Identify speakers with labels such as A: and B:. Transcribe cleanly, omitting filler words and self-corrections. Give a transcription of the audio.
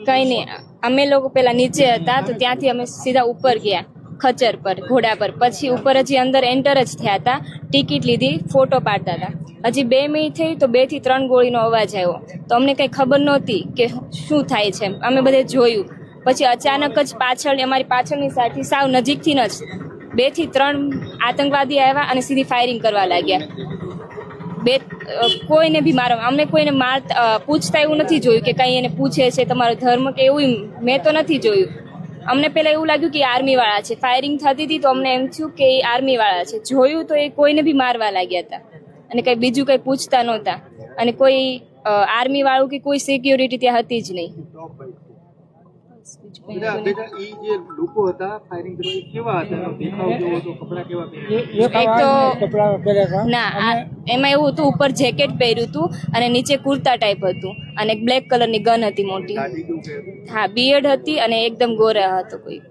A: કઈ નહીં, અમે લોકો પેલા નીચે હતા તો ત્યાંથી અમે સીધા ઉપર ગયા ખચર પર, ઘોડા પર. પછી ઉપર હજી અંદર એન્ટર જ થયા હતા, ટિકિટ લીધી, ફોટો પાડતા હતા. હજી 2 મિનિટ થઈ તો 2 થી 3 ગોળીનો અવાજ આવ્યો. તો અમને કઈ ખબર નહોતી કે શું થાય છે. અમે બધે જોયું. પછી અચાનક જ પાછળ, અમારી પાછળની સાઈડથી સાવ નજીકથી જ 2 થી 3 આતંકવાદી આવ્યા અને સીધી ફાયરિંગ કરવા લાગ્યા. કોઈને બી મારવા, અમને કોઈને પૂછતા એવું નથી જોયું કે કઈ એને પૂછે છે તમારો ધર્મ કે એવું, મેં તો નથી જોયું. અમને પેલા એવું લાગ્યું કે આર્મી વાળા છે. ફાયરિંગ થતી હતી તો અમને એમ થયું કે એ આર્મી વાળા છે. જોયું તો એ કોઈને બી મારવા લાગ્યા હતા અને કઈ બીજું કઈ પૂછતા નહોતા. અને કોઈ આર્મી વાળું કે કોઈ સિક્યોરિટી ત્યાં હતી જ નહીં. એક તો ના, એમાં એવું હતું, ઉપર જેકેટ પહેર્યું હતું અને નીચે કુર્તા ટાઈપ હતું અને બ્લેક કલરની ગન હતી મોટી. હા, બિયર્ડ હતી અને એકદમ ગોરા હતો કોઈ.